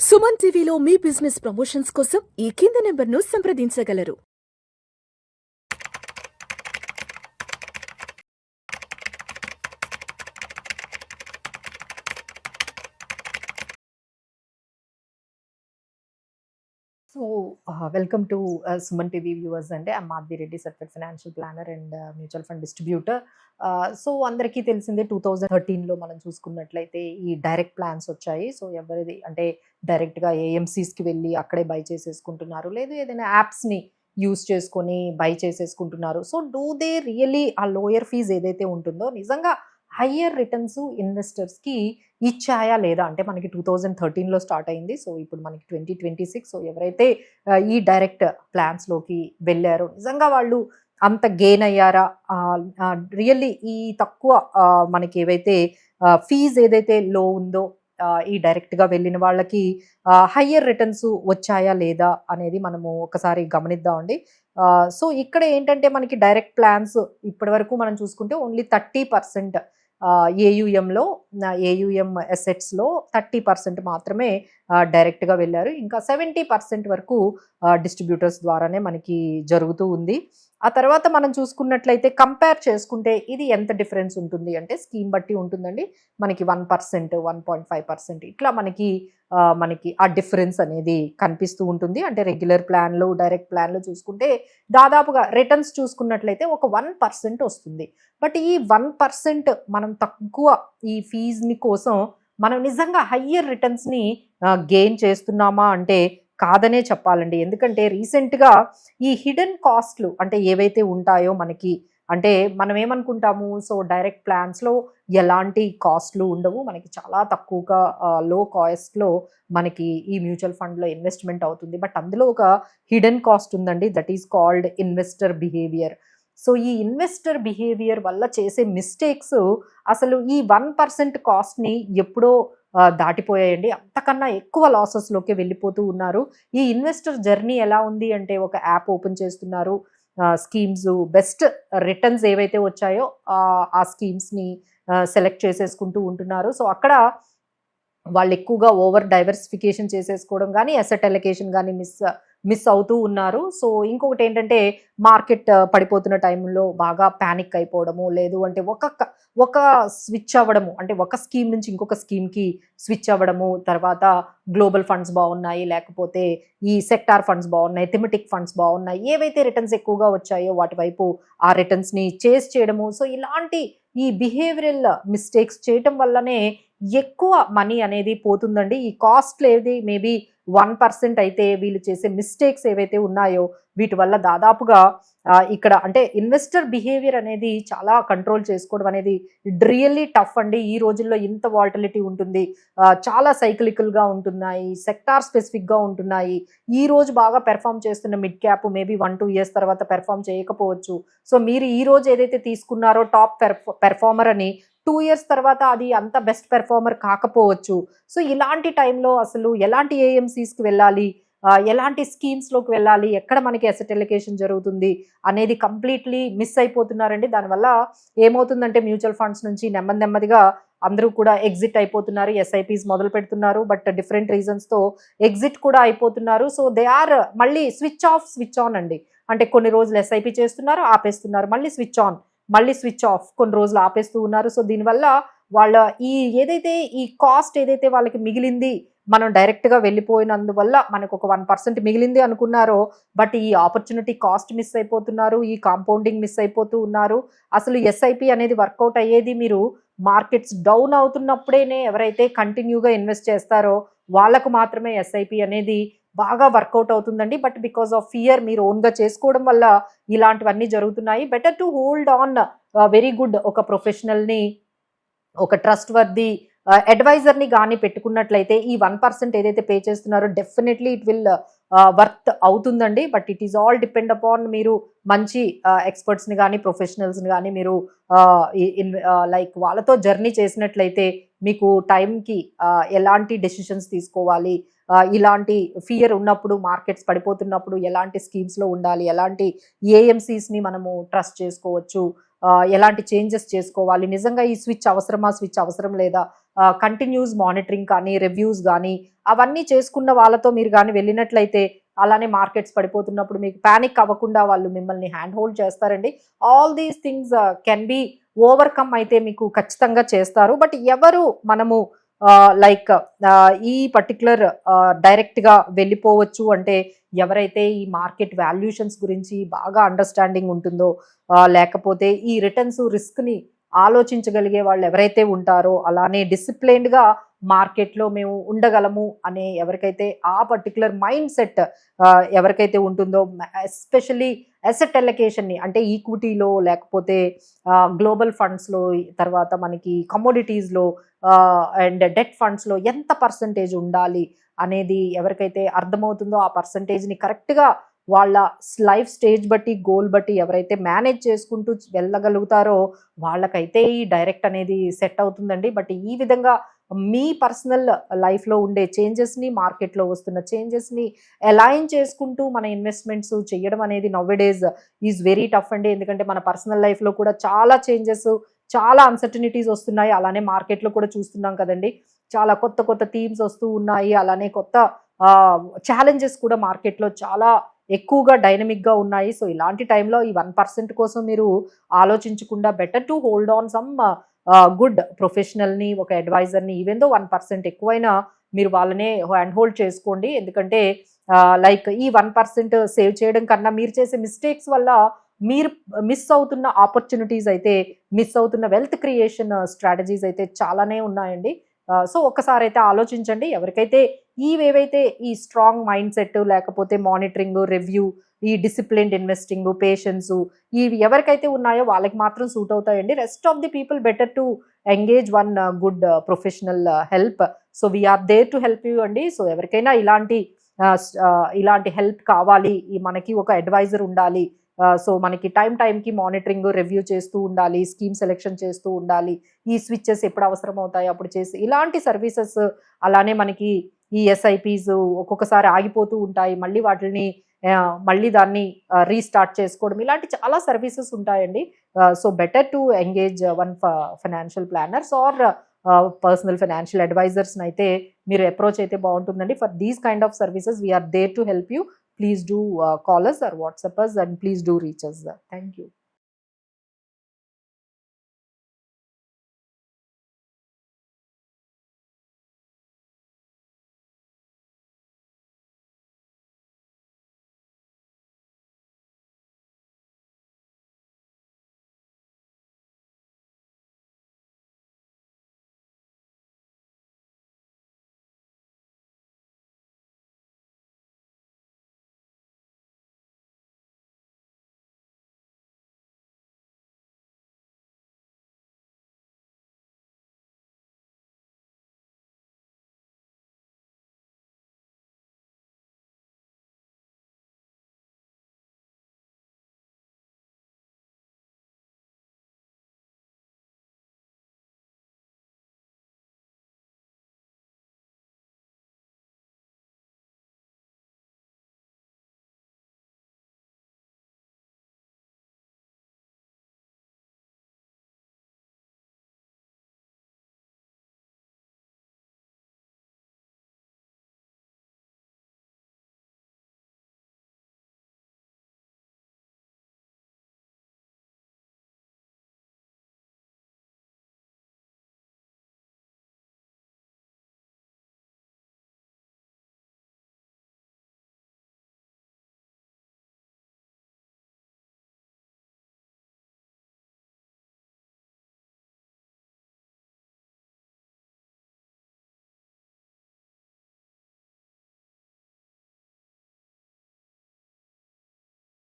సుమన్ టీవీలో మీ business promotions కోసం ఈ కింది నెంబర్ను సంప్రదించగలరు. Welcome to Suman TV viewers and I'm Madhvi Reddy, certified financial planner and mutual fund distributor. So అందరికీ తెలిసిందే 2013లో మనం చూసుకున్నట్లయితే ఈ డైరెక్ట్ ప్లాన్స్ వచ్చాయి. సో ఎవరిది అంటే డైరెక్ట్గా ఏఎంసీస్కి వెళ్ళి అక్కడే బై చేసేసుకుంటున్నారు, లేదు ఏదైనా యాప్స్ని యూస్ చేసుకొని బై చేసేసుకుంటున్నారు. So do they really uh lower fees ఏదైతే ఉంటుందో నిజంగా హయ్యర్ రిటర్న్స్ ఇన్వెస్టర్స్కి ఇచ్చాయా లేదా అంటే మనకి 2013లో స్టార్ట్ అయింది. సో ఇప్పుడు మనకి 2026. సో ఎవరైతే ఈ డైరెక్ట్ ప్లాన్స్లోకి వెళ్ళారో నిజంగా వాళ్ళు అంత గెయిన్ అయ్యారా, రియల్లీ ఈ తక్కువ మనకి ఏవైతే ఫీజ్ ఏదైతే లో ఉందో ఈ డైరెక్ట్గా వెళ్ళిన వాళ్ళకి హయ్యర్ రిటర్న్స్ వచ్చాయా లేదా అనేది మనము ఒకసారి గమనిద్దామండి. సో ఇక్కడ ఏంటంటే మనకి డైరెక్ట్ ప్లాన్స్ ఇప్పటి వరకు మనం చూసుకుంటే ఓన్లీ 30% ఏయుఎంలో ఏయుఎం అసెట్స్లో 30% మాత్రమే డైరెక్ట్గా వెళ్ళారు. ఇంకా 70% వరకు డిస్ట్రిబ్యూటర్స్ ద్వారానే మనకి జరుగుతూ ఉంది. ఆ తర్వాత మనం చూసుకున్నట్లయితే కంపేర్ చేసుకుంటే ఇది ఎంత డిఫరెన్స్ ఉంటుంది అంటే స్కీమ్ బట్టి ఉంటుందండి. మనకి 1%, 1.5% ఇట్లా మనకి ఆ డిఫరెన్స్ అనేది కనిపిస్తూ ఉంటుంది. అంటే రెగ్యులర్ ప్లాన్లు డైరెక్ట్ ప్లాన్లు చూసుకుంటే దాదాపుగా రిటర్న్స్ చూసుకున్నట్లయితే ఒక 1% వస్తుంది. బట్ ఈ 1% మనం తక్కువ ఈ ఫీజ్ని కోసం మనం నిజంగా హయ్యర్ రిటర్న్స్ని గెయిన్ చేస్తున్నామా అంటే కాదనే చెప్పాలండి. ఎందుకంటే రీసెంట్గా ఈ హిడెన్ కాస్ట్లు అంటే ఏవైతే ఉంటాయో మనకి అంటే మనం ఏమనుకుంటాము, సో డైరెక్ట్ ప్లాన్స్లో ఎలాంటి కాస్ట్లు ఉండవు, మనకి చాలా తక్కువగా లో కాస్ట్లో మనకి ఈ మ్యూచువల్ ఫండ్లో ఇన్వెస్ట్మెంట్ అవుతుంది. బట్ అందులో ఒక హిడెన్ కాస్ట్ ఉందండి, that is called investor behaviour. So ఈ ఇన్వెస్టర్ బిహేవియర్ వల్ల చేసే మిస్టేక్స్ అసలు ఈ 1% కాస్ట్ని ఎప్పుడో దాటిపోయాయండి. అంతకన్నా ఎక్కువ లాసెస్లోకి వెళ్ళిపోతూ ఉన్నారు. ఈ ఇన్వెస్టర్ జర్నీ ఎలా ఉంది అంటే ఒక యాప్ ఓపెన్ చేస్తున్నారు, స్కీమ్స్ బెస్ట్ రిటర్న్స్ ఏవైతే వచ్చాయో ఆ స్కీమ్స్ని సెలెక్ట్ చేసేసుకుంటూ ఉంటున్నారు. సో అక్కడ వాళ్ళు ఎక్కువగా ఓవర్ డైవర్సిఫికేషన్ చేసేసుకోవడం కానీ అసెట్ అలొకేషన్ కానీ మిస్ అవుతూ ఉన్నారు. సో ఇంకొకటి ఏంటంటే మార్కెట్ పడిపోతున్న టైంలో బాగా ప్యానిక్ అయిపోవడము, లేదు అంటే ఒక స్విచ్ అవ్వడము, అంటే ఒక స్కీమ్ నుంచి ఇంకొక స్కీమ్కి స్విచ్ అవ్వడము, తర్వాత గ్లోబల్ ఫండ్స్ బాగున్నాయి, లేకపోతే ఈ సెక్టార్ ఫండ్స్ బాగున్నాయి, థెమటిక్ ఫండ్స్ బాగున్నాయి, ఏవైతే రిటర్న్స్ ఎక్కువగా వచ్చాయో వాటి వైపు ఆ రిటర్న్స్ని చేస్ చేయడము. సో ఇలాంటి ఈ బిహేవియరల్ మిస్టేక్స్ చేయటం వల్లనే ఎక్కువ మనీ అనేది పోతుందండి. ఈ కాస్ట్ ఏది మేబీ 1% అయితే వీళ్ళు చేసే మిస్టేక్స్ ఏవైతే ఉన్నాయో వీటి వల్ల దాదాపుగా ఇక్కడ అంటే ఇన్వెస్టర్ బిహేవియర్ అనేది చాలా కంట్రోల్ చేసుకోవడం అనేది రియల్లీ టఫ్ అండి. ఈ రోజుల్లో ఇంత వాల్టిలిటీ ఉంటుంది, చాలా సైక్లికల్గా ఉంటున్నాయి, సెక్టార్ స్పెసిఫిక్గా ఉంటున్నాయి. ఈ రోజు బాగా పెర్ఫామ్ చేస్తున్న మిడ్ క్యాప్ మేబీ 1-2 ఇయర్స్ తర్వాత పెర్ఫామ్ చేయకపోవచ్చు. సో మీరు ఈ రోజు ఏదైతే తీసుకున్నారో టాప్ పెర్ఫార్మర్ అని 2 ఇయర్స్ తర్వాత అది అంత బెస్ట్ పెర్ఫార్మర్ కాకపోవచ్చు. సో ఇలాంటి టైంలో అసలు ఎలాంటి ఏఎంసీస్కి వెళ్ళాలి, ఎలాంటి స్కీమ్స్లోకి వెళ్ళాలి, ఎక్కడ మనకి అసెట్ అలొకేషన్ జరుగుతుంది అనేది కంప్లీట్లీ మిస్ అయిపోతున్నారండి. దానివల్ల ఏమవుతుందంటే మ్యూచువల్ ఫండ్స్ నుంచి నెమ్మదిగా అందరూ కూడా ఎగ్జిట్ అయిపోతున్నారు, ఎస్ఐపీస్ మొదలు పెడుతున్నారు, బట్ డిఫరెంట్ రీజన్స్తో ఎగ్జిట్ కూడా అయిపోతున్నారు. సో దే ఆర్ మళ్ళీ స్విచ్ ఆఫ్ స్విచ్ ఆన్ అండి. అంటే కొన్ని రోజులు ఎస్ఐపీ చేస్తున్నారు, ఆపేస్తున్నారు, మళ్ళీ స్విచ్ ఆన్, మళ్ళీ స్విచ్ ఆఫ్, కొన్ని రోజులు ఆపేస్తూ ఉన్నారు. సో దీనివల్ల వాళ్ళ ఏదైతే ఈ కాస్ట్ ఏదైతే వాళ్ళకి మిగిలింది, మనం డైరెక్ట్గా వెళ్ళిపోయినందువల్ల మనకు ఒక 1% మిగిలింది అనుకున్నారో, బట్ ఈ ఆపర్చునిటీ కాస్ట్ మిస్ అయిపోతున్నారు, ఈ కాంపౌండింగ్ మిస్ అయిపోతూ ఉన్నారు. అసలు ఎస్ఐపి అనేది వర్కౌట్ అయ్యేది మీరు మార్కెట్స్ డౌన్ అవుతున్నప్పుడేనే ఎవరైతే కంటిన్యూగా ఇన్వెస్ట్ చేస్తారో వాళ్ళకు మాత్రమే ఎస్ఐపి అనేది బాగా వర్కౌట్ అవుతుందండి. బట్ బికాస్ ఆఫ్ ఫియర్ మీరు ఓన్గా చేసుకోవడం వల్ల ఇలాంటివన్నీ జరుగుతున్నాయి. Better to hold on very good ఒక ప్రొఫెషనల్ని, ఒక ట్రస్ట్ వర్ది అడ్వైజర్ని కానీ పెట్టుకున్నట్లయితే ఈ 1% ఏదైతే పే చేస్తున్నారో డెఫినెట్లీ ఇట్ విల్ వర్త్ అవుతుందండి. But it is all depend upon మీరు మంచి ఎక్స్పర్ట్స్ని కానీ ప్రొఫెషనల్స్ని కానీ మీరు లైక్ వాళ్ళతో జర్నీ చేసినట్లయితే మీకు టైంకి ఎలాంటి డెసిషన్స్ తీసుకోవాలి, ఇలాంటి ఫియర్ ఉన్నప్పుడు, మార్కెట్స్ పడిపోతున్నప్పుడు ఎలాంటి స్కీమ్స్లో ఉండాలి, ఎలాంటి ఏఎంసీస్ని మనము ట్రస్ట్ చేసుకోవచ్చు, ఎలాంటి చేంజెస్ చేసుకోవాలి, నిజంగా ఈ స్విచ్ అవసరమా, స్విచ్ అవసరం లేదా, కంటిన్యూస్ మానిటరింగ్ కానీ రివ్యూస్ కానీ అవన్నీ చేసుకున్న వాళ్ళతో మీరు కానీ వెళ్ళినట్లయితే అలానే మార్కెట్స్ పడిపోతున్నప్పుడు మీకు ప్యానిక్ అవ్వకుండా వాళ్ళు మిమ్మల్ని హ్యాండ్ హోల్డ్ చేస్తారండి. All these things can be overcome అయితే మీకు ఖచ్చితంగా చేస్తారు. బట్ ఎవరు మనము లైక్ ఈ పర్టికులర్ డైరెక్ట్గా వెళ్ళిపోవచ్చు అంటే ఎవరైతే ఈ మార్కెట్ వాల్యూషన్స్ గురించి బాగా అండర్స్టాండింగ్ ఉంటుందో, లేకపోతే ఈ రిటర్న్స్ రిస్క్ని ఆలోచించగలిగే వాళ్ళు ఎవరైతే ఉంటారో, అలానే డిసిప్లైన్డ్గా మార్కెట్లో మేము ఉండగలము అనే ఎవరికైతే ఆ పర్టికులర్ మైండ్ సెట్ ఎవరికైతే ఉంటుందో, ఎస్పెషల్లీ అసెట్ ఎలకేషన్ని అంటే ఈక్విటీలో లేకపోతే గ్లోబల్ ఫండ్స్లో, తర్వాత మనకి కమోడిటీస్లో అండ్ డెట్ ఫండ్స్లో ఎంత పర్సంటేజ్ ఉండాలి అనేది ఎవరికైతే అర్థమవుతుందో ఆ పర్సంటేజ్ని కరెక్ట్గా వాళ్ళ లైఫ్ స్టేజ్ బట్టి, గోల్ బట్టి ఎవరైతే మేనేజ్ చేసుకుంటూ వెళ్ళగలుగుతారో వాళ్ళకైతే ఈ డైరెక్ట్ అనేది సెట్ అవుతుందండి. బట్ ఈ విధంగా మీ పర్సనల్ లైఫ్లో ఉండే చేంజెస్ని, మార్కెట్లో వస్తున్న చేంజెస్ని అలైన్ చేసుకుంటూ మన ఇన్వెస్ట్మెంట్స్ చేయడం అనేది నౌవేడేస్ ఈజ్ వెరీ టఫ్ అండి. ఎందుకంటే మన పర్సనల్ లైఫ్లో కూడా చాలా చేంజెస్, చాలా అన్సర్టనిటీస్ వస్తున్నాయి. అలానే మార్కెట్లో కూడా చూస్తున్నాం కదండి, చాలా కొత్త కొత్త థీమ్స్ వస్తూ ఉన్నాయి. అలానే కొత్త ఛాలెంజెస్ కూడా మార్కెట్లో చాలా ఎక్కువగా డైనమిక్గా ఉన్నాయి. సో ఇలాంటి టైంలో ఈ 1% కోసం మీరు ఆలోచించకుండా better to hold on some good ప్రొఫెషనల్ని, ఒక అడ్వైజర్ని. ఈవెన్ దో 1% ఎక్కువైనా మీరు వాళ్ళనే హ్యాండ్ హోల్డ్ చేసుకోండి. ఎందుకంటే లైక్ ఈ 1% సేవ్ చేయడం కన్నా మీరు చేసే మిస్టేక్స్ వల్ల మీరు మిస్ అవుతున్న ఆపర్చునిటీస్ అయితే, మిస్ అవుతున్న వెల్త్ క్రియేషన్ స్ట్రాటజీస్ అయితే చాలానే ఉన్నాయండి. సో ఒక్కసారి అయితే ఆలోచించండి. ఎవరికైతే ఏవైతే ఈ స్ట్రాంగ్ మైండ్ సెట్, లేకపోతే మానిటరింగ్, రివ్యూ, ఈ డిసిప్లిన్డ్ ఇన్వెస్టింగ్, పేషెన్స్, ఇవి ఎవరికైతే ఉన్నాయో వాళ్ళకి మాత్రం సూట్ అవుతాయండి. Rest of the people better to engage one good professional help. So we are there to help you అండి. సో ఎవరికైనా ఇలాంటి హెల్ప్ కావాలి, మనకి ఒక అడ్వైజర్ ఉండాలి, సో మనకి టైంకి మానిటరింగ్, రివ్యూ చేస్తూ ఉండాలి, స్కీమ్ సెలెక్షన్ చేస్తూ ఉండాలి, ఈ స్విచ్చెస్ ఎప్పుడు అవసరం అవుతాయి అప్పుడు చేసి ఇలాంటి సర్వీసెస్, అలానే మనకి ఈ ఎస్ఐపీస్ ఒక్కొక్కసారి ఆగిపోతూ ఉంటాయి, మళ్ళీ దాన్ని రీస్టార్ట్ చేసుకోవడం, ఇలాంటి చాలా సర్వీసెస్ ఉంటాయండి. So better to engage one financial planners or personal financial అడ్వైజర్స్ని అయితే మీరు అప్రోచ్ అయితే బాగుంటుందండి. For these kind of services we are there to help you. Please do call us or WhatsApp us, and please do reach us. Thank you.